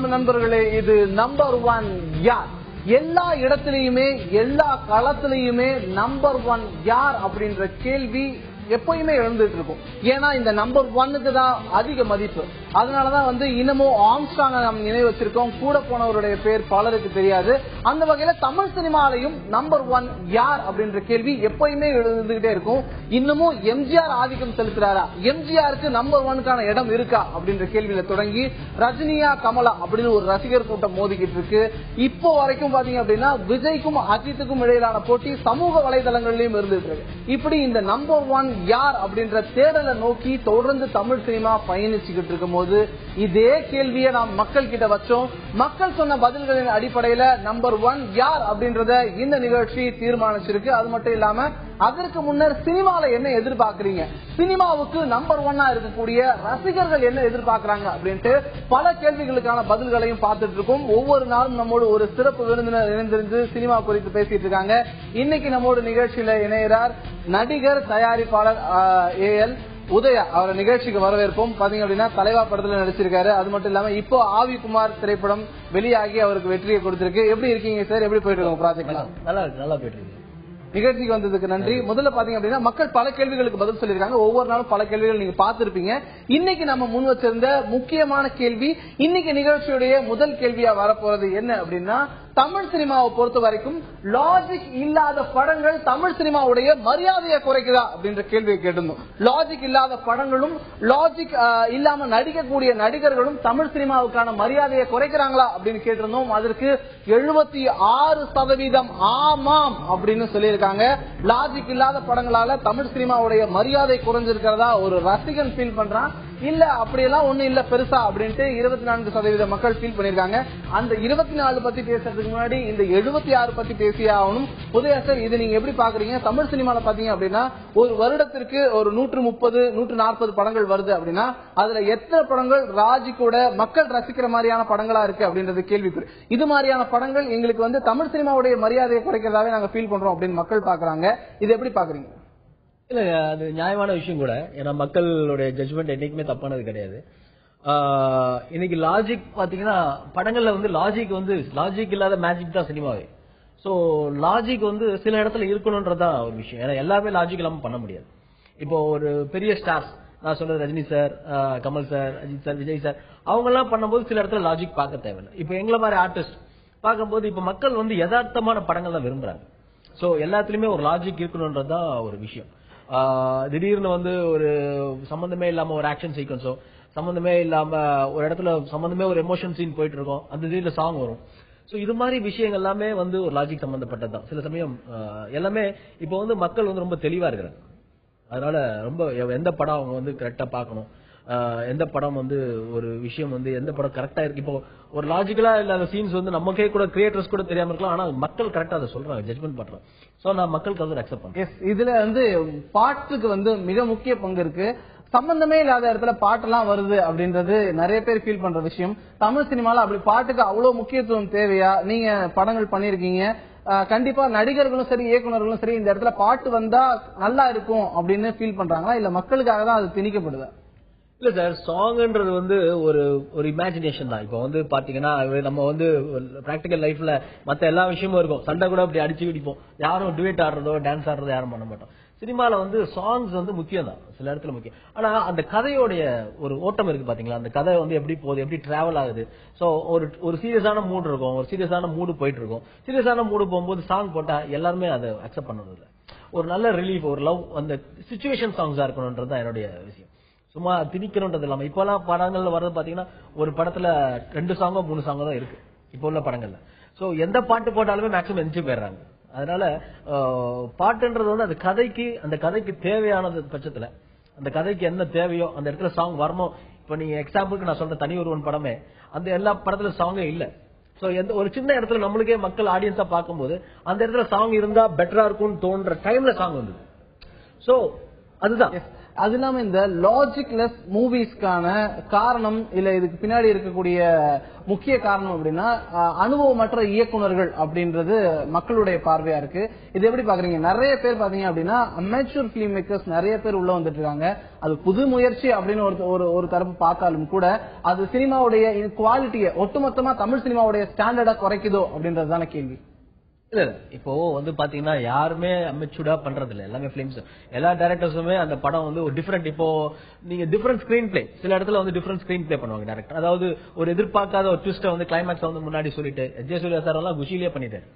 வணக்கம் நண்பர்களே, இது நம்பர் ஒன் யார். எல்லா இடத்திலையுமே எல்லா களத்திலையுமே நம்பர் ஒன் யார் அப்படின்ற கேள்வி எப்பயுமே எழுந்துட்டு இருக்கும். ஏன்னா இந்த நம்பர் ஒன்னுக்கு தான் அதிக மதிப்பு. அதனாலதான் இன்னமும் ஆம்ஸ்ட்ராங் நம்ம நினைவு வச்சிருக்கோம். கூட போனவருடைய பேர் பலருக்கு தெரியாது. அந்த வகையில தமிழ் சினிமாலையும் நம்பர் ஒன் யார் அப்படின்ற கேள்வி எப்பயுமே எழுந்துகிட்டே இருக்கும். இன்னமும் எம்ஜிஆர் ஆதிக்கம் செலுத்துறாரா, எம்ஜிஆருக்கு நம்பர் ஒன்னுக்கான இடம் இருக்கா அப்படின்ற கேள்வியில தொடங்கி ரஜினியா கமலா அப்படின்னு ஒரு ரசிகர் கூட்டம் மோதிக்கிட்டு இருக்கு. இப்போ வரைக்கும் பாத்தீங்க அப்படின்னா விஜய்க்கும் அஜித்துக்கும் இடையிலான போட்டி சமூக வலைதளங்களிலும் இருந்துட்டு இருக்கு. இப்படி இந்த நம்பர் ஒன் யார் அப்படின்ற தேடலை நோக்கி தொடர்ந்து தமிழ் சினிமா பயணிச்சுக்கிட்டு இருக்கும் போது இதே கேள்வியை நாம் மக்கள் கிட்ட வச்சோம். மக்கள் சொன்ன பதில்களின் அடிப்படையில நம்பர் ஒன் யார் அப்படின்றத இந்த நிகழ்ச்சி தீர்மானிச்சிருக்கு. அது மட்டும் இல்லாம அதற்கு முன்னர் சினிமால என்ன எதிர்பார்க்கறீங்க, சினிமாவுக்கு நம்பர் ஒன்னா இருக்கக்கூடிய ரசிகர்கள் என்ன எதிர்பார்க்கறாங்க அப்படின்ட்டு பல கேள்விகளுக்கான பதில்களையும் பார்த்துட்டு இருக்கோம். ஒவ்வொரு நாளும் நம்மோடு ஒரு சிறப்பு விருந்தினர் இணைந்திருந்து சினிமா குறித்து பேசிட்டு இருக்காங்க. இன்னைக்கு நம்மோடு நிகழ்ச்சியில இணைகிறார் நடிகர் தயாரிப்பாளர் AL உதயா. அவர் நிகழ்ச்சிக்கு வரவேற்போம். பாத்தீங்க அப்படின்னா தலைவா படத்துல நடிச்சிருக்காரு. அது மட்டும் இல்லாம இப்போ ஆவிக்குமார் திரைப்படம் வெளியாகி அவருக்கு வெற்றியை கொடுத்திருக்கு. எப்படி இருக்கீங்க சார்? எப்படி போயிட்டு இருக்கோம் ப்ராஜெக்ட்? நல்லா போயிட்டு இருக்கு. நிகழ்ச்சிக்கு வந்ததுக்கு நன்றி. முதல்ல பாத்தீங்க அப்படின்னா மக்கள் பல கேள்விகளுக்கு பதில் சொல்லியிருக்காங்க. ஒவ்வொரு நாளும் பல கேள்விகள் நீங்க பார்த்திருப்பீங்க. இன்னைக்கு நம்ம முன் வச்சிருந்த முக்கியமான கேள்வி, இன்னைக்கு நிகழ்ச்சியுடைய முதல் கேள்வியா வரப்போறது என்ன அப்படின்னா, தமிழ் சினிமாவை பொறுத்த வரைக்கும் லாஜிக் இல்லாத படங்கள் தமிழ் சினிமாவுடைய மரியாதையை குறைக்குதா அப்படின்ற கேள்வியை கேட்டிருந்தோம். லாஜிக் இல்லாத படங்களும் லாஜிக் இல்லாம நடிக்கக்கூடிய நடிகர்களும் தமிழ் சினிமாவுக்கான மரியாதையை குறைக்கிறாங்களா அப்படின்னு கேட்டிருந்தோம். அதற்கு 76% ஆமாம் அப்படின்னு சொல்லியிருக்காங்க. லாஜிக் இல்லாத படங்களால தமிழ் சினிமாவுடைய மரியாதை குறைஞ்சிருக்கிறதா ஒரு ரசிகன் ஃபீல் பண்றான். இல்ல அப்படியெல்லாம் ஒண்ணு இல்ல பெருசா அப்படின்ட்டு 24% மக்கள் ஃபீல் பண்ணிருக்காங்க. அந்த 24 பத்தி பேசுறதுக்கு முன்னாடி இந்த 76 பத்தி பேசியே ஆகணும். உதயா சார், இது நீங்க எப்படி பாக்குறீங்க? தமிழ் சினிமால பாத்தீங்க அப்படின்னா ஒரு வருடத்திற்கு ஒரு 130 140 படங்கள் வருது அப்படின்னா அதுல எத்தனை படங்கள் ராஜிக்கோட மக்கள் ரசிக்கிற மாதிரியான படங்களா இருக்கு அப்படின்றது கேள்விக்குறி. இது மாதிரியான படங்கள் எங்களுக்கு தமிழ் சினிமாவுடைய மரியாதையை குறைக்கிறதாவே நாங்க ஃபீல் பண்றோம் அப்படின்னு மக்கள் பாக்குறாங்க. இது எப்படி பாக்குறீங்க? இல்ல, அது நியாயமான விஷயம் கூட. ஏன்னா மக்களுடைய ஜட்ஜ்மெண்ட் என்னைக்குமே தப்பானது கிடையாது. இன்னைக்கு லாஜிக் பாத்தீங்கன்னா படங்கள்ல லாஜிக் இல்லாத மேஜிக் தான் சினிமாவே. சோ லாஜிக் சில இடத்துல இருக்கணும்ன்றதான் ஒரு விஷயம். ஏன்னா எல்லாமே லாஜிக் இல்லாம பண்ண முடியாது. இப்போ ஒரு பெரிய ஸ்டார்ஸ், நான் சொல்றது Rajini sir, Kamal sir, Ajith sir, Vijay sir, அவங்க எல்லாம் பண்ணும்போது சில இடத்துல லாஜிக் பார்க்க தேவையில்லை. இப்ப எங்களை மாதிரி ஆர்டிஸ்ட் பார்க்கும்போது இப்ப மக்கள் யதார்த்தமான படங்கள் தான் விரும்புறாங்க. சோ எல்லாத்துலயுமே ஒரு லாஜிக் இருக்கணும்ன்றதுதான் ஒரு விஷயம். திடீர்னு ஒரு சம்பந்தமே இல்லாம ஒரு ஆக்ஷன் சீக்வன்ஸோ, சம்பந்தமே இல்லாம ஒரு இடத்துல சம்பந்தமே ஒரு எமோஷன் சீன் போயிட்டு இருக்கும், அந்த திடீர்ல சாங் வரும். சோ இது மாதிரி விஷயங்கள் எல்லாமே ஒரு லாஜிக் சம்பந்தப்பட்டதுதான். சில சமயம் எல்லாமே இப்போ மக்கள் ரொம்ப தெளிவா இருக்கிறாங்க. அதனால ரொம்ப எந்த படம் அவங்க கரெக்டா பார்க்கணும், எந்த படம் ஒரு விஷயம் எந்த படம் கரெக்டா இருக்கு. இப்போ ஒரு லாஜிக்கலா இல்லாத சீன்ஸ் நமக்கே கூட கிரியேட்டர்ஸ் கூட தெரியாம இருக்கலாம். ஆனா மக்கள் கரெக்டா அதை சொல்றாங்க, ஜட்ஜ்மெண்ட் பண்றாங்க. சோ நான் மக்களுக்கு அக்செப்ட் பண்றேன். இதுல பாட்டுக்கு மிக முக்கிய பங்கு இருக்கு. சம்பந்தமே இல்லாத இடத்துல பாட்டெல்லாம் வருது அப்படின்றது நிறைய பேர் ஃபீல் பண்ற விஷயம். தமிழ் சினிமால அப்படி பாட்டுக்கு அவ்வளவு முக்கியத்துவம் தேவையா? நீங்க படங்கள் பண்ணிருக்கீங்க, கண்டிப்பா நடிகர்களும் சரி இயக்குநர்களும் சரி இந்த இடத்துல பாட்டு வந்தா நல்லா இருக்கும் அப்படின்னு ஃபீல் பண்றாங்களா, இல்ல மக்களுக்காக தான் அது திணிக்கப்படுதா? இல்ல சார், சாங்ன்றது ஒரு இமேஜினேஷன் தான். இப்போ பாத்தீங்கன்னா நம்ம பிராக்டிகல் லைஃப்ல மத்த எல்லா விஷயமும் இருக்கும். சண்டை கூட அப்படி அடிச்சு பிடிப்போம். யாரும் டுவேட் ஆடுறதோ டான்ஸ் ஆடுறதோ யாரும் பண்ண மாட்டோம். சினிமால சாங்ஸ் முக்கியம் தான், சில இடத்துல முக்கியம். ஆனா அந்த கதையோடைய ஒரு ஓட்டம் இருக்கு பாத்தீங்களா, அந்த கதை எப்படி போகுது, எப்படி டிராவல் ஆகுது. சோ ஒரு சீரியஸான மூடு இருக்கும், ஒரு சீரியஸான மூடு போயிட்டு இருக்கும். சீரியஸான மூடு போகும்போது சாங் போட்டா எல்லாருமே அதை அக்செப்ட் பண்ணது இல்ல. ஒரு நல்ல ரிலீஃப், ஒரு லவ், அந்த சிச்சுவேஷன் சாங்ஸா இருக்கணும்ன்றது என்னுடைய விஷயம். சும்மா திணிக்கணும்ன்றது இல்லாம இப்பெல்லாம் படங்கள்ல வர்றது பாத்தீங்கன்னா ஒரு படத்துல 2 சாங்கோ 3 சாங்கோ தான் இருக்கு இப்போ உள்ள படங்கள்ல. சோ எந்த பாட்டு போட்டாலுமே மேக்ஸிமம் என்ஜாய் போயிடுறாங்க. அதனால பாட்டுன்றது அந்த கதைக்கு தேவையானது பட்சத்துல, அந்த கதைக்கு என்ன தேவையோ அந்த இடத்துல சாங் வரணும். இப்ப நீங்க எக்ஸாம்பிளுக்கு நான் சொல்ற தனி ஒருவன் படமே அந்த எல்லா படத்துல சாங்கே இல்ல. சோ ஒரு சின்ன இடத்துல நம்மளுக்கே மக்கள் ஆடியன்ஸா பார்க்கும்போது அந்த இடத்துல சாங் இருந்தா பெட்டரா இருக்கும்னு தோன்ற டைம்ல சாங் வந்தது. சோ அதுதான் அது இல்லாம இந்த லாஜிக்லெஸ் மூவிஸ்க்கான காரணம் இல்ல இதுக்கு பின்னாடி இருக்கக்கூடிய முக்கிய காரணம் அப்படின்னா அனுபவமற்ற இயக்குனர்கள் அப்படின்றது மக்களுடைய பார்வையா இருக்கு. இது எப்படி பாக்குறீங்க? நிறைய பேர் பாத்தீங்க அப்படின்னா அமெச்சூர் பிலிம் மேக்கர்ஸ் நிறைய பேர் உள்ள வந்துட்டு இருக்காங்க. அது புது முயற்சி அப்படின்னு ஒரு தரப்பு பார்த்தாலும் கூட அது சினிமாவுடைய குவாலிட்டியை ஒட்டுமொத்தமா தமிழ் சினிமாவுடைய ஸ்டாண்டர்டா குறைக்குதோ அப்படின்றதுதான கேள்வி. இல்ல இப்போ வந்து பாத்தீங்கன்னா யாருமே அமெச்சூர்டா பண்றது இல்ல. எல்லாமே பிலிம்ஸ், எல்லா டைரக்டர்ஸுமே அந்த படம் வந்து ஒரு டிஃபரெண்ட், இப்போ நீங்க டிஃபரெண்ட் ஸ்கிரீன் பிளே, சில இடத்துல வந்து டிஃபரெண்ட் ஸ்கிரீன் பிளே பண்ணுவாங்க டைரக்டர். அதாவது ஒரு எதிர்பார்க்காத ஒரு ட்விஸ்ட வந்து கிளைமேக்ஸ் வந்து முன்னாடி சொல்லிட்டு ஜெய சூர்யா சார் எல்லாம் குஷிலேயே பண்ணிட்டாரு.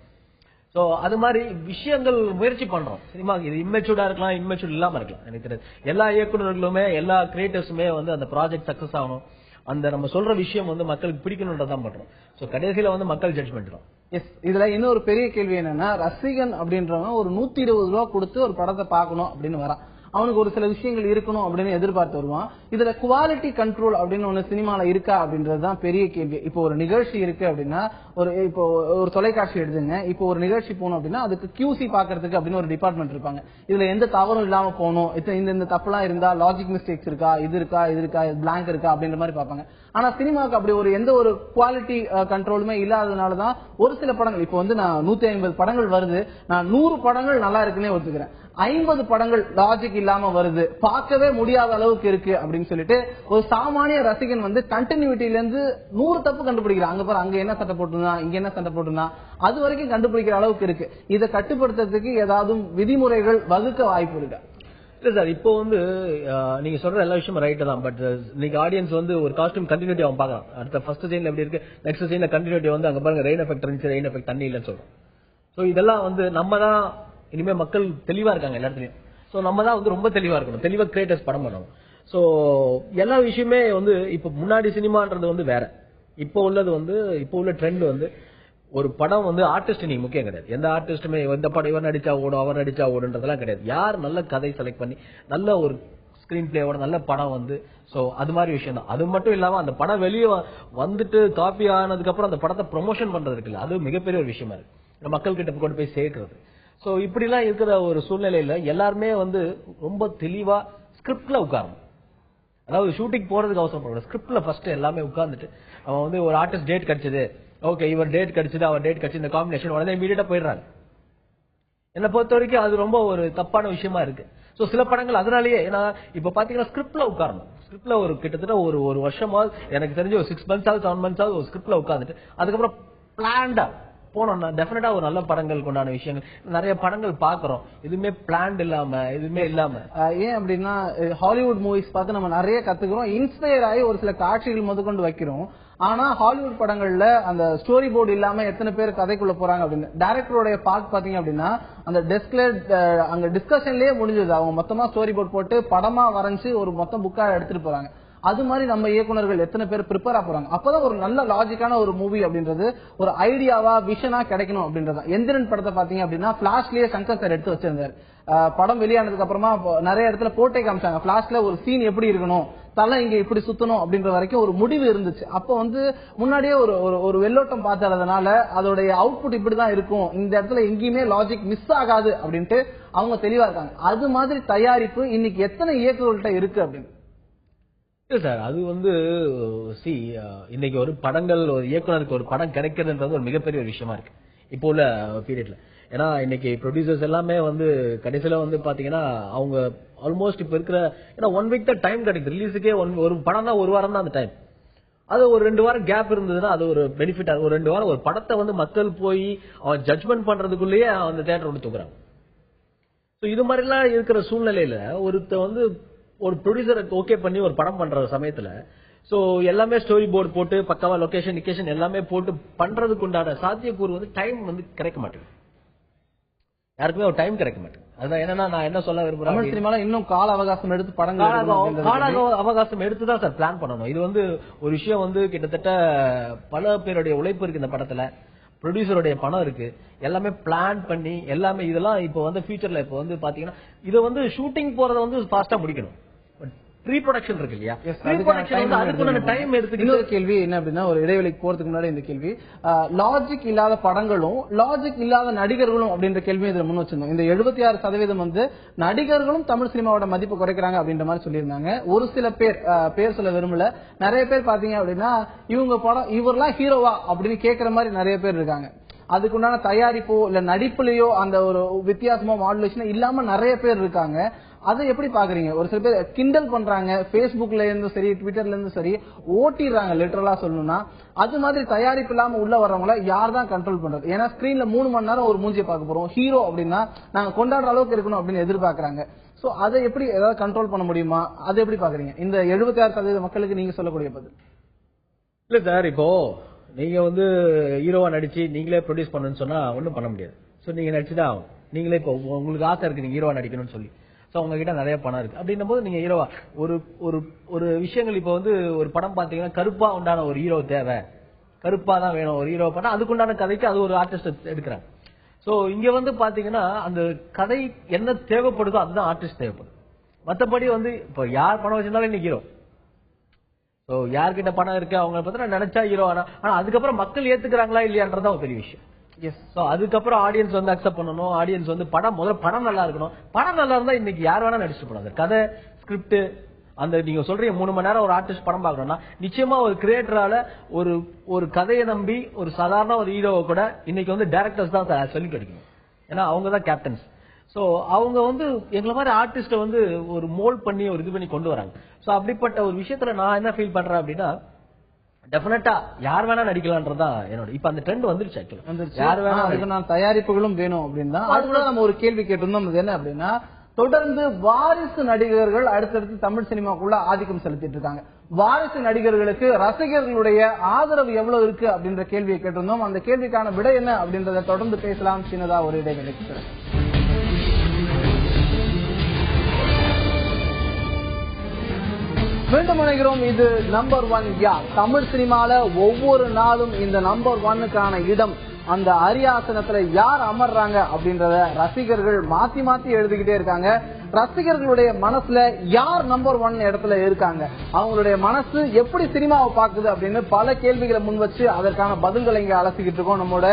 சோ அது மாதிரி விஷயங்கள் முயற்சி பண்றோம் சினிமா. இது இம்மெச்சூர்டா இருக்கலாம், இம்மெச்சூர் இல்லாம இருக்கலாம், எனக்கு தெரியாது. எல்லா இயக்குநர்களுமே எல்லா கிரியேட்டர்ஸுமே வந்து அந்த ப்ராஜெக்ட் சக்சஸ் ஆகணும், அந்த நம்ம சொல்ற விஷயம் வந்து மக்களுக்கு பிடிக்கணும்ன்றதான் பண்றோம். சோ கடைசியில வந்து மக்கள் ஜட்ஜ்மெண்ட் தான். எஸ், இதுல இன்னொரு பெரிய கேள்வி என்னன்னா, ரசிகன் அப்படின்றவங்க ஒரு 120 ரூபா கொடுத்து ஒரு படத்தை பார்க்கணும் அப்படின்னு வரான். அவனுக்கு ஒரு சில விஷயங்கள் இருக்கணும் அப்படின்னு எதிர்பார்த்து வருவான். இதுல குவாலிட்டி கண்ட்ரோல் அப்படின்னு ஒண்ணு சினிமால இருக்கா அப்படின்றதுதான் பெரிய கேள்வி. இப்போ ஒரு நிகழ்ச்சி இருக்கு அப்படின்னா, இப்போ ஒரு தொலைக்காட்சி எடுத்துங்க, இப்போ ஒரு நிகழ்ச்சி போகணும் அப்படின்னா அதுக்கு QC பாக்குறதுக்கு அப்படின்னு ஒரு டிபார்ட்மெண்ட் இருப்பாங்க. இதுல எந்த தவறும் இல்லாம போகணும், இந்த தப்புலாம் இருந்தா லாஜிக் மிஸ்டேக்ஸ் இருக்கா, இது இருக்கா பிளாங்க் இருக்கா அப்படின்ற மாதிரி பார்ப்பாங்க. ஆனா சினிமாவுக்கு அப்படி எந்த ஒரு குவாலிட்டி கண்ட்ரோலுமே இல்லாததுனாலதான் ஒரு சில படங்கள், இப்போ வந்து நான் 150 படங்கள் வருது, நான் 100 படங்கள் நல்லா இருக்குன்னே ஒத்துக்கிறேன். 50 படங்கள் லாஜிக் இல்லாம வருது, பார்க்கவே முடியாத அளவுக்கு இருக்கு அப்படின்னு சொல்லிட்டு ஒரு சாமானிய ரசிகன் வந்து கண்டினியூட்டில இருந்து 100 தப்பு கண்டுபிடிக்கிறான். அங்க பாரு, அங்க என்ன சட்டை போட்டுருந்தான், இங்க என்ன சட்டை போட்டுருந்தான், அது வரைக்கும் கண்டுபிடிக்கிற அளவுக்கு இருக்கு. இதை கட்டுப்படுத்துறதுக்கு ஏதாவது விதிமுறைகள் வகுக்க வாய்ப்பு இருக்கா? இல்ல சார், இப்போ வந்து நீங்க சொல்ற எல்லா விஷயமும் ரைட் தான். பட் நீங்க ஆடியன்ஸ் வந்து ஒரு காஸ்டியூம் கண்டினியூட்டி அவன் பாக்கலாம். அடுத்த ஃபர்ஸ்ட் சீன்ல எப்படி இருக்கு, நெக்ஸ்ட் சீன்ல கண்டினியூட்டி வந்து அங்க பாருங்க ரெயின் எஃபெக்ட் இருந்துச்சு, ரெயின் எஃபெக்ட் தண்ணி இல்லைன்னு சொல்றோம். சோ இதெல்லாம் வந்து நம்ம தான் இனிமே மக்கள் தெளிவா இருக்காங்க எல்லா இடத்துலயும். சோ நம்ம தான் வந்து ரொம்ப தெளிவா இருக்கணும், தெளிவா கிரியேட்டர்ஸ் படம் பண்ணணும். சோ எல்லா விஷயமே வந்து இப்ப முன்னாடி சினிமான்றது வந்து வேற, இப்போ உள்ளது வந்து இப்போ உள்ள ட்ரெண்ட் வந்து ஒரு படம் வந்து ஆர்டிஸ்ட் நீங்க முக்கியம் கிடையாது. எந்த ஆர்டிஸ்டுமே எந்த படம் இவர் நடிச்சா ஓடும் அவர் நடிச்சா ஓடுன்றதெல்லாம் கிடையாது. யார் நல்ல கதை செலக்ட் பண்ணி நல்ல ஒரு ஸ்கிரீன் பிளேயோட நல்ல படம் வந்து, சோ அது மாதிரி விஷயம் தான். அது மட்டும் இல்லாம அந்த படம் வெளியே வந்துட்டு காப்பி ஆனதுக்கு அப்புறம் அந்த படத்தை ப்ரொமோஷன் பண்றது இருக்குல்ல, அது மிகப்பெரிய ஒரு விஷயமா இருக்கு, மக்கள் கிட்ட கொண்டு போய் சேர்க்கிறது. சோ இப்படி எல்லாம் இருக்கிற ஒரு சூழ்நிலையில எல்லாருமே வந்து ரொம்ப தெளிவா ஸ்கிரிப்ட்ல உட்காரணும். அதாவது ஷூட்டிங் போறதுக்கு அவசரப்படக்கூடாது, ஸ்கிரிப்ட்ல ஃபர்ஸ்ட் எல்லாமே உட்கார்ந்துட்டு அவன் வந்து ஒரு ஆர்டிஸ்ட் டேட் கிடைச்சது, ஓகே இவர் டேட் கிடைச்சது அவர் டேட் கிடைச்சது, இந்த காம்பினேஷன் உடனே இமீடியட்டா போயிடுறாங்க. என்னை பொறுத்த வரைக்கும் அது ரொம்ப ஒரு தப்பான விஷயமா இருக்கு. சோ சில படங்கள் அதனாலேயே, ஏன்னா இப்ப பாத்தீங்கன்னா ஸ்கிரிப்ட்ல உட்காரணும். ஸ்கிரிப்ட்ல ஒரு கிட்டத்தட்ட ஒரு வருஷமா எனக்கு தெரிஞ்சு ஒரு 6 months 7 months ஒரு ஸ்கிரிப்ட்ல உட்கார்ந்துட்டு அதுக்கப்புறம் பிளான்டா போனோம்னா டெஃபினட்டா ஒரு நல்ல படங்கள் கொண்டான விஷயங்கள் நிறைய படங்கள் பாக்குறோம். எதுவுமே பிளான் இல்லாம எதுவுமே இல்லாம. ஏன் அப்படின்னா ஹாலிவுட் மூவிஸ் பார்த்து நம்ம நிறைய கத்துக்கிறோம், இன்ஸ்பயர் ஆகி ஒரு சில காட்சிகள் முதற்கொண்டு வைக்கிறோம். ஆனா ஹாலிவுட் படங்கள்ல அந்த ஸ்டோரி போர்டு இல்லாம எத்தனை பேர் கதைக்குள்ள போறாங்க அப்படின்னு டைரக்டருடைய பார்ட் பாத்தீங்க அப்படின்னா அந்த டெஸ்க்ல அங்க டிஸ்கஷன்லயே முடிஞ்சது. அவங்க மொத்தமா ஸ்டோரி போர்டு போட்டு படமா வரைஞ்சு ஒரு மொத்தம் புக்கா எடுத்துட்டு போறாங்க. அது மாதிரி நம்ம இயக்குநர்கள் எத்தனை பேர் ப்ரிப்பேரா போறாங்க. அப்பதான் ஒரு நல்ல லாஜிக்கான ஒரு மூவி அப்படின்றது ஒரு ஐடியாவா விஷனா கிடைக்கணும் அப்படின்றது. எந்திரன் படத்தை பாத்தீங்க அப்படின்னா பிளாஷ்லயே சங்கர் சார் எடுத்து வச்சிருந்தாரு. படம் வெளியானதுக்கு அப்புறமா நிறைய இடத்துல போட்டே காமிச்சாங்க, பிளாஷ்ல ஒரு சீன் எப்படி இருக்கணும், தலை இங்க இப்படி சுத்தணும் அப்படின்ற வரைக்கும் ஒரு முடிவு இருந்துச்சு. அப்போ வந்து முன்னாடியே ஒரு வெள்ளோட்டம் பார்த்ததுனால அதோடைய அவுட்புட் இப்படிதான் இருக்கும், இந்த இடத்துல எங்கேயுமே லாஜிக் மிஸ் ஆகாது அப்படின்ட்டு அவங்க தெளிவா இருக்காங்க. அது மாதிரி தயாரிப்பு இன்னைக்கு எத்தனை இயக்குநர்கள்ட்ட இருக்கு அப்படின்னு சார். அது வந்து இன்னைக்கு ஒரு படங்கள் ஒரு இயக்குனருக்கு ஒரு படம் கிடைக்கிறதுன்றது ஒரு மிகப்பெரிய ஒரு விஷயமா இருக்கு இப்போ உள்ள பீரியட்ல. ஏன்னா இன்னைக்கு ப்ரொடியூசர்ஸ் எல்லாமே வந்து கடைசியில வந்து பாத்தீங்கன்னா அவங்க ஆல்மோஸ்ட் இப்ப இருக்கிற, ஏன்னா 1 week தான் டைம் கிடைக்குது ரிலீஸுக்கே. ஒரு படம் தான் 1 வாரம் தான் அந்த டைம். அது ஒரு 2 வாரம் கேப் இருந்ததுன்னா அது ஒரு பெனிஃபிட். ஒரு 2 வாரம் ஒரு படத்தை வந்து மக்கள் போய் அவன் ஜட்ஜ்மெண்ட் பண்றதுக்குள்ளேயே அந்த தியேட்டர் வந்து தூக்குறாங்க. இது மாதிரி எல்லாம் இருக்கிற சூழ்நிலையில ஒருத்த வந்து ஒரு ப்ரொடியூசருக்கு ஓகே பண்ணி ஒரு படம் பண்ற சமயத்துல சோ எல்லாமே ஸ்டோரி போர்டு போட்டு பக்காவா லொகேஷன் எல்லாமே போட்டு பண்றதுக்கு உண்டான சாத்தியக்கூறு வந்து டைம் வந்து கிடைக்க மாட்டேங்குது, யாருக்குமே ஒரு டைம் கிடைக்க மாட்டேங்குது. அதான் என்னன்னா நான் என்ன சொல்ல விரும்புறேன், சினிமால இன்னும் கால அவகாசம் எடுத்து கால அவகாசம் எடுத்துதான் சார் பிளான் பண்ணணும். இது வந்து ஒரு விஷயம் வந்து கிட்டத்தட்ட பல பேருடைய உழைப்பு இருக்கு இந்த படத்துல, ப்ரொடியூசருடைய பணம் இருக்கு, எல்லாமே பிளான் பண்ணி எல்லாமே இதெல்லாம் இப்போ வந்து ஃபியூச்சர்ல இப்போ வந்து பாத்தீங்கன்னா இதை வந்து ஷூட்டிங் போறத வந்து ஃபாஸ்டா முடிக்கணும். ப்ரீ ப்ரொடக்ஷன் இருக்கு இல்லையா, ப்ரீ ப்ரொடக்ஷன் வந்து அதுக்கு டைம் எடுத்துக்கிட்டு. இன்னொரு கேள்வி என்ன அப்படின்னா, ஒரு இடைவெளிக்கு போறதுக்கு முன்னாடி இந்த கேள்வி, லாஜிக் இல்லாத படங்களும் லாஜிக் இல்லாத நடிகர்களும் அப்படின்ற கேள்வி இதுல முன் வச்சிருந்தோம். இந்த 76% வந்து நடிகர்களும் தமிழ் சினிமாவோட மதிப்பு குறைக்கிறாங்க அப்படின்ற மாதிரி சொல்லியிருந்தாங்க. ஒரு சில பேர் சொல்ல விரும்பல, நிறைய பேர் பாத்தீங்க அப்படின்னா இவங்க படம் இவரெல்லாம் ஹீரோவா அப்படின்னு கேட்கிற மாதிரி நிறைய பேர் இருக்காங்க. அதுக்குண்டான தயாரிப்போ இல்ல நடிப்புலயோ அந்த ஒரு வித்தியாசமோ மாடுலேஷனோ இல்லாம நிறைய பேர் இருக்காங்க. அதை எப்படி பாக்குறீங்க? ஒரு சில பேர் கிண்டல் பண்றாங்க, பேஸ்புக்ல இருந்தும் சரி ட்விட்டர்ல இருந்தும் சரி ஓட்டிடுறாங்க லிட்டரலா சொல்லணும்னா. அது மாதிரி தயாரிப்பு இல்லாம உள்ள வர்றவங்கள யார் தான் கண்ட்ரோல் பண்றது? ஏன்னா ஸ்கிரீன்ல 3 மணி நேரம் ஒரு மூஞ்சியை பார்க்க போறோம், ஹீரோ அப்படின்னா நாங்க கொண்டாடுற அளவுக்கு இருக்கணும் அப்படின்னு எதிர்பார்க்கறாங்க. சோ அதை எப்படி ஏதாவது கண்ட்ரோல் பண்ண முடியுமா? அதை எப்படி பாக்குறீங்க? இந்த 76% மக்களுக்கு நீங்க சொல்லக்கூடிய பதில். இல்ல சார், இப்போ நீங்க வந்து ஹீரோவா நடிச்சு நீங்களே ப்ரொடியூஸ் பண்ணணும்னு சொன்னா ஒன்றும் பண்ண முடியாது. ஸோ நீங்க நடிச்சுதான் ஆகும். நீங்களே இப்போ உங்களுக்கு ஆசை இருக்கு நீங்க ஹீரோவா நடிக்கணும்னு சொல்லி, ஸோ உங்ககிட்ட நிறைய பணம் இருக்கு அப்படின்னும் போது நீங்க ஹீரோவா ஒரு விஷயங்கள் இப்போ வந்து ஒரு படம் பாத்தீங்கன்னா கருப்பா உண்டான ஒரு ஹீரோ தேவை, கருப்பா தான் வேணும் ஒரு ஹீரோ பண்ணா, அதுக்குண்டான கதைக்கு அது ஒரு ஆர்டிஸ்ட் எடுக்கிறாங்க. ஸோ இங்க வந்து பாத்தீங்கன்னா அந்த கதை என்ன தேவைப்படுதோ அதுதான் ஆர்டிஸ்ட் தேவைப்படுது. மற்றபடி வந்து இப்போ யார் பணம் வச்சிருந்தாலும் இன்னைக்கு ஹீரோ, சோ யார்கிட்ட பணம் இருக்கு அவங்க பத்தி நினைச்சா ஹீரோ. ஆனா அதுக்கப்புறம் மக்கள் ஏத்துக்கிறாங்களா இல்லையான்றதான் ஒரு பெரிய விஷயம். அதுக்கப்புறம் ஆடியன்ஸ் வந்து அக்செப்ட் பண்ணணும். ஆடியன்ஸ் வந்து முதல்ல படம் நல்லா இருக்கணும். படம் நல்லா இருந்தா இன்னைக்கு யார் வேணா நடிச்சுட்டு போனாங்க. கதை ஸ்கிரிப்ட் அந்த நீங்க சொல்றீங்க 3 மணி நேரம் ஒரு ஆர்டிஸ்ட் படம் பாக்கணும்னா நிச்சயமா ஒரு கிரியேட்டரால ஒரு கதையை நம்பி ஒரு சாதாரண ஒரு ஹீரோவை கூட இன்னைக்கு வந்து டைரக்டர்ஸ் தான் சொல்லி கிடைக்கணும். ஏன்னா அவங்க தான் கேப்டன்ஸ். சோ அவங்க வந்து எங்களை மாதிரி ஆர்டிஸ்ட வந்து ஒரு மோல்ட் பண்ணி ஒரு இது பண்ணி கொண்டு வராங்க. சோ அப்படிப்பட்ட ஒரு விஷயத்துல நான் என்ன ஃபீல் பண்றேன் அப்படின்னா, டெஃபினட்டா யார் வேணா நடிக்கலாம்ன்றதான் என்னோட இப்ப அந்த ட்ரெண்ட் வந்துருச்சு. ஆக்சுவலா யார் வேணா நான் தயாரிப்புகளும் வேணும் அப்படின்னு தான் அதுக்குள்ள நம்ம ஒரு கேள்வி கேட்டிருந்தோம். அது என்ன அப்படின்னா, தொடர்ந்து வாரிசு நடிகர்கள் அடுத்தடுத்து தமிழ் சினிமாக்குள்ள ஆதிக்கம் செலுத்திட்டு இருக்காங்க. வாரிசு நடிகர்களுக்கு ரசிகர்களுடைய ஆதரவு எவ்வளவு இருக்கு அப்படின்ற கேள்வியை கேட்டிருந்தோம். அந்த கேள்விக்கான விடை என்ன அப்படின்றத தொடர்ந்து பேசலாம். சின்னதா ஒரு இடைவெளிக்கு மீண்டும் நினைக்கிறோம். இது நம்பர் 1 யார். தமிழ் சினிமால ஒவ்வொரு நாளும் இந்த நம்பர் 1க்கான இடம், அந்த அரியாசனத்துல யார் அமர்றாங்க அப்படின்றத ரசிகர்கள் மாத்தி மாத்தி எழுதிக்கிட்டே இருக்காங்க. ரசிகர்களுடைய மனசுல யார் நம்பர் 1 இடத்துல இருக்காங்க, அவங்களுடைய மனசு எப்படி சினிமாவை பாக்குது அப்படின்னு பல கேள்விகளை முன் வச்சு அதற்கான பதில்களை இங்க அலசிக்கிட்டு இருக்கோம். நம்மோட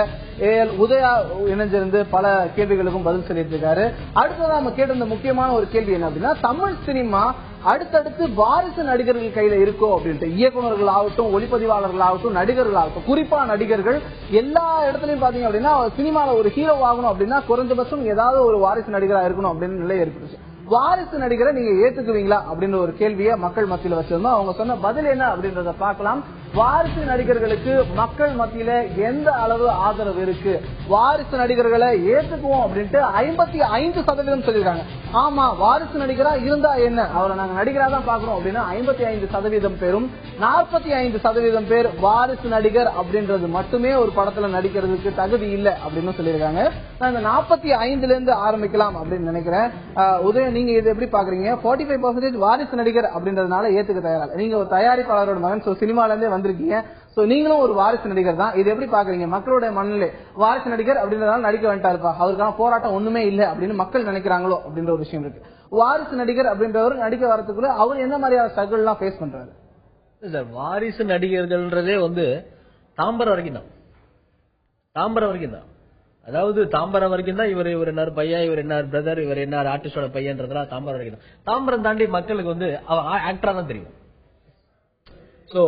ஏஎல் உதயா இணைஞ்சிருந்து பல கேள்விகளுக்கும் பதில் சொல்லிட்டு இருக்காரு. அடுத்ததான் நம்ம கேட்டிருந்த முக்கியமான ஒரு கேள்வி என்ன அப்படின்னா, தமிழ் சினிமா அடுத்தடுத்து வாரிசு நடிகர்கள் கையில இருக்கோ அப்படின்ட்டு. இயக்குநர்கள் ஆகட்டும், ஒளிப்பதிவாளர்கள் ஆகட்டும், நடிகர்கள் ஆகட்டும், குறிப்பா நடிகர்கள் எல்லா இடத்துலயும் பாத்தீங்க அப்படின்னா சினிமால ஒரு ஹீரோ ஆகணும் அப்படின்னா குறைஞ்சபட்சம் ஏதாவது ஒரு வாரிசு நடிகரா இருக்கணும் அப்படின்னு நிலை ஏற்பட்டுச்சு. வாரிசு நடிகரை நீங்க ஏத்துக்குவீங்களா அப்படின்ற ஒரு கேள்வியை மக்கள் மத்தியில வச்சிருந்தோம். அவங்க சொன்ன பதில் என்ன அப்படின்றத பார்க்கலாம். வாரிசு நடிகர்களுக்கு மக்கள் மத்தியில எந்த அளவு ஆதரவு இருக்கு, வாரிசு நடிகர்களை ஏத்துக்குவோம் அப்படின்ட்டு 55% சொல்லிருக்காங்க. ஆமா, வாரிசு நடிகரா இருந்தா என்ன, அவரை நாங்க நடிகரா தான் பாக்குறோம் அப்படின்னு 55% பேரும், 45% பேர் வாரிசு நடிகர் அப்படின்றது மட்டுமே ஒரு படத்துல நடிக்கிறதுக்கு தகுதி இல்லை அப்படின்னு சொல்லியிருக்காங்க. நான் இந்த 45ல இருந்து ஆரம்பிக்கலாம் அப்படின்னு நினைக்கிறேன். உதயம், நீங்க இதை எப்படி பாக்குறீங்க? 45% வாரிசு நடிகர் அப்படின்றதுனால ஏத்துக்க தயாரா? நீங்க ஒரு தயாரிப்பாளரோட மகன், சினிமால இருந்தே வந்திருக்கீங்க, நீங்களும் ஒரு வாரிசு நடிகர் தான். இது எப்படி பாக்குறீங்க? மக்களுடைய மனநிலை, வாரிசு நடிகர் அப்படின்றதால நடிக்க வேண்டாருப்பா, அவருக்கான போராட்டம் ஒண்ணுமே இல்லை அப்படின்னு மக்கள் நினைக்கிறாங்களோ அப்படின்ற ஒரு விஷயம் இருக்கு. வாரிசு நடிகர் அப்படின்றவர் நடிக்க வரதுக்குள்ள அவர் என்ன மாதிரியான ஸ்ட்ரகிள் எல்லாம் ஃபேஸ் பண்றாரு? வாரிசு நடிகர்கள்ன்றதே வந்து தாம்பரம் வரைக்கும் தான். தாம்பரம் வரைக்கும் தான். அதாவது தாம்பரம் வரைக்கும் தான் இவர் என்ன பையன், இவர் என்ன பிரதர், இவர் என்ன ஆர்டிஸ்டோட பையன்றதெல்லாம் தாம்பரம் வரைக்கும் தான். தாம்பரம் தாண்டி மக்களுக்கு வந்து ஆக்டரா தான் தெரியும். சோ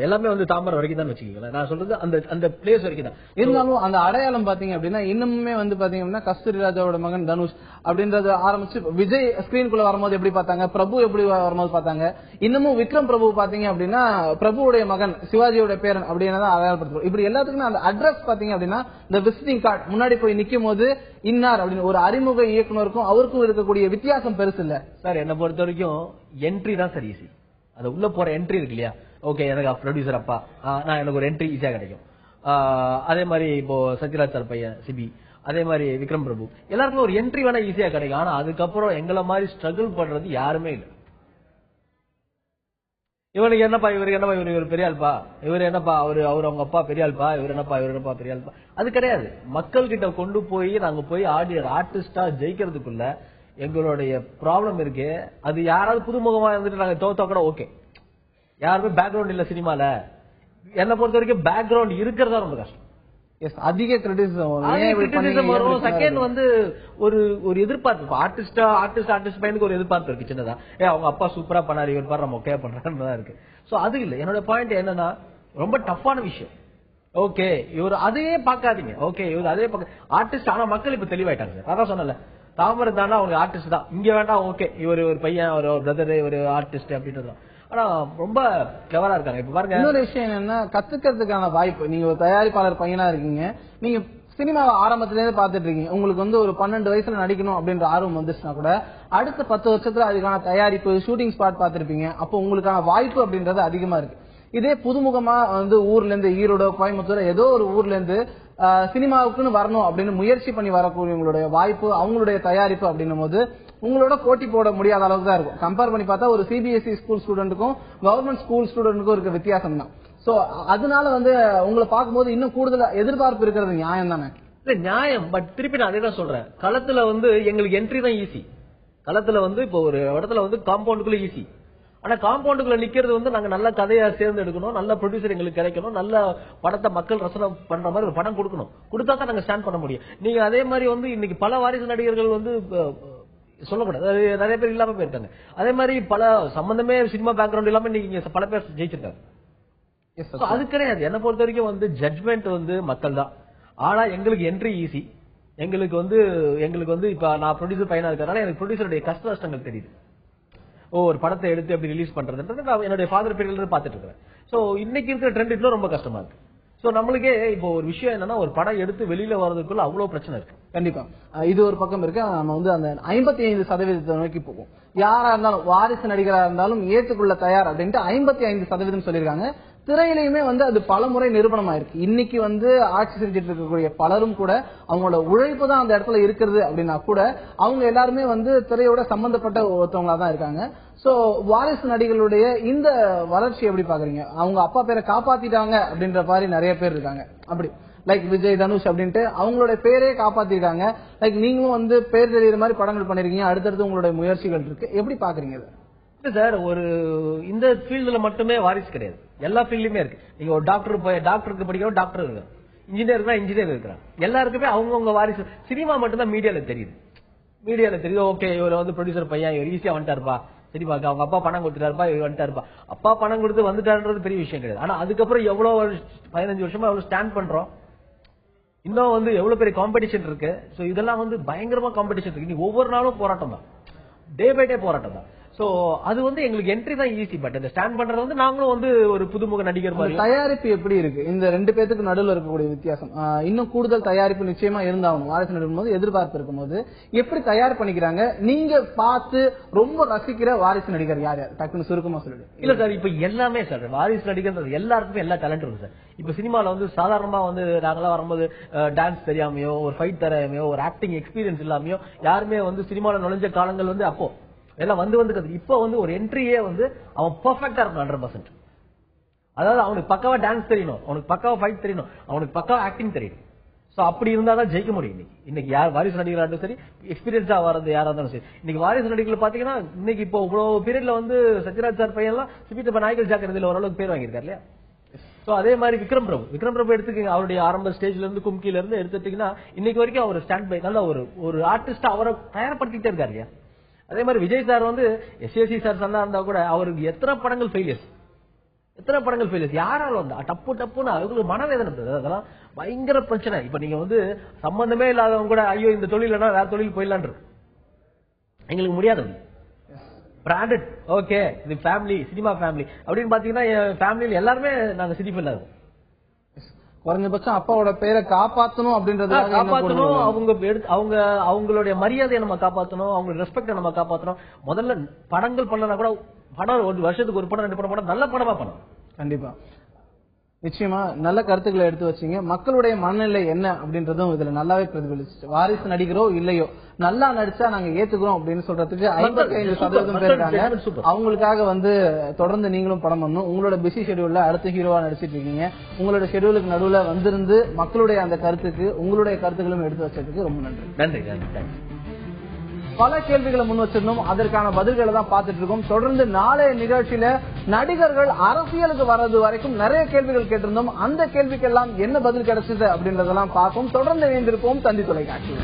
எல்லாமே வந்து தாம்பரம் வரைக்கும் தான் வச்சுக்கீங்களா. நான் சொல்றது அந்த பிளேஸ் வரைக்கும் தான். இருந்தாலும் அந்த அடையாளம் பாத்தீங்க அப்படின்னா இன்னுமே வந்து பாத்தீங்க அப்படின்னா கஸ்தூரி ராஜாவோட மகன் தனுஷ் அப்படின்றது ஆரம்பிச்சு விஜய் ஸ்கிரீனுக்குள்ள வரும்போது எப்படி பார்த்தாங்க, பிரபு எப்படி வரும்போது பார்த்தாங்க, இன்னமும் விக்ரம் பிரபு பாத்தீங்க அப்படின்னா பிரபுவுடைய மகன் சிவாஜியோட பேரன் அப்படின்னு தான் அடையாளப்படுத்துறோம். இப்படி எல்லாத்துக்குமே அந்த அட்ரஸ் பாத்தீங்க அப்படின்னா இந்த விசிட்டிங் கார்டு முன்னாடி போய் நிக்கும் போது இன்னார் அப்படின்னு ஒரு அறிமுக இயக்குனருக்கும் அவருக்கும் இருக்கக்கூடிய வித்தியாசம் பெருசு இல்ல சார். என்னை பொறுத்த வரைக்கும் என்ட்ரி தான் சரி ஈஸி. அது உள்ள போற என்ட்ரி இருக்கு இல்லையா, ஓகே எனக்கு ப்ரொடியூசர் அப்பா, நான் எனக்கு ஒரு என்ட்ரி ஈஸியா கிடைக்கும். அதே மாதிரி இப்போ சத்யராஜ் சார் பையன் சிபி, அதே மாதிரி விக்ரம் பிரபு, எல்லாருக்கும் ஒரு என்ட்ரி வேணா ஈஸியா கிடைக்கும். ஆனா அதுக்கப்புறம் எங்களை மாதிரி ஸ்ட்ரகிள் பண்றது யாருமே இல்லை. இவனுக்கு என்னப்பா, இவருக்கு என்னப்பா, இவர் பெரிய ஆள்பா, இவர் என்னப்பா, அவர் அவங்க அப்பா பெரிய ஆள்பா, இவர் என்னப்பா பெரிய ஆள்பா, அது கிடையாது. மக்கள் கிட்ட கொண்டு போய் நாங்க போய் ஆர்டிஸ்டா ஜெயிக்கிறதுக்குள்ள எங்களுடைய ப்ராப்ளம் இருக்கு. அது யாராவது புதுமுகமா இருந்துட்டு நாங்க தோத்தா கூட ஓகே, யாருமே பேக்ரவுண்ட் இல்ல சினிமால. என்ன பொறுத்த வரைக்கும் பேக்ரவுண்ட் இருக்கிறதா ரொம்ப கஷ்டம். அதிக கிரிட்டிசிசம் வரும். செகண்ட் வந்து ஒரு ஒரு எதிர்பார்ப்பு, ஆர்டிஸ்ட் பையனுக்கு ஒரு எதிர்பார்ப்பு இருக்கு சின்னதா. அவங்க அப்பா சூப்பரா பண்ணாரு, இவர் பாரு நம்ம ஓகே பண்றான்னு இருக்கு. சோ அது இல்ல. என்னோட பாயிண்ட் என்னன்னா, ரொம்ப டஃப்பான விஷயம். ஓகே இவர் அதையே பாக்காதீங்க. ஓகே இவர் அதே ஆர்டிஸ்ட். ஆனா மக்கள் இப்ப தெளிவாயிட்டாங்க சார். அதான் சொன்னல, தாமரை தானே அவங்க ஆர்டிஸ்ட் தான், இங்க வேண்டாம். ஓகே இவர் ஒரு பையன், ஒரு பிரதர், ஒரு ஆர்டிஸ்ட் அப்படின்றது. ஆனா ரொம்ப கிளவரா இருக்காங்க. இப்ப பாருங்க, இன்னொரு விஷயம் என்னன்னா, கத்துக்கிறதுக்கான வாய்ப்பு. நீங்க ஒரு தயாரிப்பாளர் பையனா இருக்கீங்க, நீங்க சினிமாவை ஆரம்பத்துல இருந்து பாத்துட்டு இருக்கீங்க. உங்களுக்கு வந்து ஒரு 12 வயசுல நடிக்கணும் அப்படின்ற ஆர்வம் வந்துச்சுன்னா கூட அடுத்த 10 வருஷத்துல அதுக்கான தயாரிப்பு, ஷூட்டிங் ஸ்பாட் பாத்துருப்பீங்க. அப்போ உங்களுக்கான வாய்ப்பு அப்படின்றது அதிகமா இருக்கு. இதே புதுமுகமா வந்து ஊர்ல இருந்து, ஈரோடு, கோயம்புத்தூர், ஏதோ ஒரு ஊர்ல இருந்து சினிமாவுக்குன்னு வரணும் அப்படின்னு முயற்சி பண்ணி வரக்கூடியவங்களுடைய வாய்ப்பு, அவங்களுடைய தயாரிப்பு அப்படின்னும் போது உங்களோட போட்டி போட முடியாத அளவுக்கு தான் இருக்கும். கம்பேர் பண்ணி பார்த்தா ஒரு சிபிஎஸ்இ ஸ்கூல் ஸ்டூடெண்ட்டுக்கும் கவர்மெண்ட் ஸ்கூல் ஸ்டூடெண்ட்டுக்கும் இருக்க வித்தியாசம் தான். சோ அதனால வந்து உங்களை பார்க்கும்போது இன்னும் கூடுதல் எதிர்பார்ப்பு இருக்கிறது நியாயம் தானே? நியாயம். பட் திருப்பி நான் அதே தான் சொல்றேன். களத்துல வந்து எங்களுக்கு என்ட்ரி தான் ஈஸி. களத்துல வந்து இப்போ ஒரு இடத்துல வந்து காம்பவுண்டுக்குள்ள ஈஸி. ஆனா காம்பவுண்டுக்குள்ள நிக்கிறது வந்து நாங்க நல்ல கதையா சேர்ந்து எடுக்கணும், நல்ல ப்ரொடியூசர் எங்களுக்கு கிடைக்கணும், நல்ல படத்தை மக்கள் ரசனை பண்ற மாதிரி ஒரு படம் கொடுக்கணும். கொடுத்தா தான் நாங்க ஸ்டாண்ட் பண்ண முடியும். நீங்க அதே மாதிரி வந்து இன்னைக்கு பல வாரிசு நடிகர்கள் வந்து சொல்லக்கூடாது, நிறைய பேர் இல்லாம போயிருக்காங்க. அதே மாதிரி பல சம்பந்தமே சினிமா பேக்ரவுண்ட் இல்லாம நீங்க பல பேர் ஜெயிச்சிருக்காங்க. அது கிடையாது. என்ன பொறுத்த வரைக்கும் வந்து ஜட்மெண்ட் வந்து மக்கள் தான். ஆனா எங்களுக்கு என்ட்ரி ஈஸி. எங்களுக்கு வந்து இப்ப நான் ப்ரொடியூசர் பையனா இருக்கிறதுனால எனக்கு ப்ரொடியூசருடைய கஷ்ட நஷ்டங்கள் தெரியுது. ஒரு படத்தை எடுத்து எப்படி ரிலீஸ் பண்றதுன்றது நான் என்னுடைய ஃபாதர் பீரியட்ல இருந்து பாத்துட்டு இருக்கேன். சோ இன்னைக்கு இருக்கிற ட்ரெண்ட் இன்னும் ரொம்ப கஷ்டமா இருக்கு. சோ நம்மளுக்கே இப்போ ஒரு விஷயம் என்னன்னா, ஒரு படம் எடுத்து வெளியில வர்றதுக்குள்ள அவ்வளவு பிரச்சனை இருக்கு. கண்டிப்பா இது ஒரு பக்கம் இருக்கு. நம்ம வந்து அந்த 55% நோக்கி போகும். யாரா இருந்தாலும், வாரிசு நடிகரா இருந்தாலும் ஏற்றுக்கொள்ள தயார் அப்படின்ட்டு 55% சொல்லியிருக்காங்க. திரையிலையுமே வந்து அது பலமுறை நிரூபணம் ஆயிருக்கு. இன்னைக்கு வந்து ஆட்சி செஞ்சுட்டு இருக்கக்கூடிய பலரும் கூட அவங்களோட உழைப்பு தான் அந்த இடத்துல இருக்கிறது அப்படின்னா கூட அவங்க எல்லாருமே வந்து திரையோட சம்பந்தப்பட்ட ஒருத்தவங்களா தான் இருக்காங்க. சோ வாரிசு நடிகளுடைய இந்த வளர்ச்சி எப்படி பாக்குறீங்க? அவங்க அப்பா பேரை காப்பாத்திட்டாங்க அப்படின்ற மாதிரி நிறைய பேர் இருக்காங்க. அப்படி லைக் விஜய், தனுஷ் அப்படின்ட்டு அவங்களுடைய பேரே காப்பாத்திருக்காங்க. லைக் நீங்களும் வந்து பேர் தெரியுற மாதிரி படங்கள் பண்ணிருக்கீங்க. அடுத்தடுத்து உங்களுடைய முயற்சிகள் இருக்கு. எப்படி பாக்குறீங்க சார்? ஒரு இந்த ஃபீல்டுல மட்டுமே வாரிசு கிடையாது, எல்லா ஃபீல்ட்லயுமே இருக்கு. நீங்க ஒரு டாக்டருக்கு படிக்கிறோம், டாக்டர் இருக்கு, இன்ஜினியர் இருக்கிறாங்க. எல்லாருக்குமே அவங்கவுங்க வாரிசு. சினிமா மட்டும்தான் மீடியால தெரியுது. ஓகே இவர் வந்து ப்ரொடியூசர் பையன், இவர் ஈஸியா வந்துட்டாருப்பா சினிமாக்கு, அவங்க அப்பா பணம் கொடுத்துட்டாருப்பா, இவர் வந்துட்டாருப்பா. அப்பா பணம் கொடுத்து வந்துட்டாருன்றது பெரிய விஷயம் கிடையாது. ஆனா அதுக்கப்புறம் எவ்வளவு 15 வருஷமா எவ்வளவு ஸ்டாண்ட் பண்றோம், இன்னும் வந்து எவ்வளவு பெரிய காம்படிஷன் இருக்கு. சோ இதெல்லாம் வந்து பயங்கரமா காம்படிஷன் இருக்கு. நீ ஒவ்வொரு நாளும் போராட்டம் தான், டே பை டே போராட்டம் தான். சோ அது வந்து எங்களுக்கு என்ட்ரி தான் ஈஸி. பட் இந்த ஸ்டாண்ட் பண்றது வந்து நாங்களும் வந்து ஒரு புதுமுக நடிகர் மாதிரி. தயாரிப்பு எப்படி இருக்கு இந்த ரெண்டு பேருக்கு நடுவில் இருக்கக்கூடிய வித்தியாசம்? இன்னும் கூடுதல் தயாரிப்பு நிச்சயமா இருந்தாகணும். வாரிசு நடிக்கும் போது எதிர்பார்ப்பு இருக்கும் போது எப்படி தயார் பண்ணிக்கிறாங்க? நீங்க பார்த்து ரொம்ப ரசிக்கிற வாரிசு நடிகர் யார்? டக்குன்னு சுருக்கமா சொல்லுங்க. இல்ல சார், இப்ப எல்லாமே சார் வாரிசு நடிகர் எல்லாருக்குமே எல்லா டேலண்ட் இருக்கு சார். இப்ப சினிமால வந்து சாதாரணமா வந்து நாங்களாம் வரும்போது டான்ஸ் தெரியாமையோ, ஒரு ஃபைட் தெரியாமையோ, ஒரு ஆக்டிங் எக்ஸ்பீரியன்ஸ் இல்லாமையோ யாருமே வந்து சினிமால நுழைஞ்ச காலங்கள் வந்து அப்போ எல்லாம் வந்து இப்ப வந்து ஒரு என்ட்ரியே வந்து அவன் பெர்ஃபெக்ட்டா இருக்கும் 100%. அதாவது அவனுக்கு பக்காவா டான்ஸ் தெரியணும், அவனுக்கு பக்காவா ஃபைட் தெரியணும், அவனுக்கு பக்காவா ஆக்டிங் தெரியணும். சோ அப்படி இருந்தாதான் ஜெயிக்க முடியும். இன்னைக்கு யார் வாரிசு நடிகரா இருந்தாலும் சரி, எக்ஸ்பீரியன்ஸா வரது யாரா இருந்தாலும் சரி. இன்னைக்கு வாரிசு நடிகர்கள் பாத்தீங்கன்னா இன்னைக்கு இப்போ இவ்வளவு பீரியட்ல வந்து சத்யராஜ் சார் பையன் எல்லாம் சிபிட்ட நாய்கள் ஜாக்கிரதையில ஓரளவுக்கு பேர் வாங்கியிருக்காரு இல்லையா? சோ அதே மாதிரி விக்ரம் பிரபு எடுத்துக்கீங்க. அவருடைய ஆரம்ப ஸ்டேஜ்ல இருந்து கும்கில இருந்து எடுத்துட்டீங்கன்னா இன்னைக்கு வரைக்கும் அவர் ஸ்டாண்ட் பை நல்ல ஒரு ஆர்டிஸ்ட் அவரை தயார்படுத்திட்டே இருக்காரு இல்லையா? அதே மாதிரி விஜய் சார் வந்து எஸ்ஏசி சார் சந்தா இருந்தா கூட அவருக்கு எத்தனை படங்கள் ஃபெயிலியர்ஸ் யாராலும் வந்து டப்புன்னு அவங்களுக்கு மனவேதனை. அதெல்லாம் பயங்கர பிரச்சனை. இப்ப நீங்க வந்து சம்பந்தமே இல்லாதவங்க கூட ஐயோ இந்த தொழில்னா வேற தொழில் போயிடலான் இருக்கு. எங்களுக்கு முடியாது. பிராண்டட் ஓகே, இது ஃபேமிலி, சினிமா ஃபேமிலி அப்படின்னு பாத்தீங்கன்னா என் ஃபேமிலியில எல்லாருமே நாங்க சிட்டி ஃபீல்ட்ல இருக்கோம். குறைஞ்சபட்சம் அப்பாவோட பேரை காப்பாற்றணும் அப்படின்றது, அவங்களுடைய மரியாதையை நம்ம காப்பாற்றணும், அவங்களோட ரெஸ்பெக்ட் நம்ம காப்பாற்றணும். முதல்ல படங்கள் பண்ணலாம் கூட, படம் ஒரு வருஷத்துக்கு ஒரு படம் 2 படம் நல்ல படமா பண்ணணும். கண்டிப்பா நிச்சயமா நல்ல கருத்துக்களை எடுத்து வச்சீங்க. மக்களுடைய மனநிலை என்ன அப்படின்றதும் இதுல நல்லாவே பிரதிபலிச்சு. வாரிசு நடிகரோ இல்லையோ நல்லா நடிச்சா நாங்க ஏத்துக்கிறோம் அப்படின்னு சொல்றதுக்கு 55% பேர் இருக்காங்க. அவங்களுக்காக வந்து தொடர்ந்து நீங்களும் படம் பண்ணணும். உங்களோட பிஸி ஷெடியூல்ல அடுத்த ஹீரோவா நடிச்சிட்டு இருக்கீங்க. உங்களோட ஷெடியூலுக்கு நடுவுல வந்திருந்து மக்களுடைய அந்த கருத்துக்கு உங்களுடைய கருத்துக்களும் எடுத்து வச்சதுக்கு ரொம்ப நன்றி. நன்றி. பல கேள்விகளை முன் வச்சிருந்தோம். அதற்கான பதில்களை தான் பார்த்துட்டு இருக்கோம். தொடர்ந்து நாளைய நிகழ்ச்சியில நடிகர்கள் அரசியலுக்கு வர்றது வரைக்கும் நிறைய கேள்விகள் கேட்டிருந்தோம். அந்த கேள்விக்கெல்லாம் என்ன பதில் கிடைச்சது அப்படின்றதெல்லாம் பார்ப்போம். தொடர்ந்து இணைந்திருப்போம் தந்தி தொலைக்காட்சி.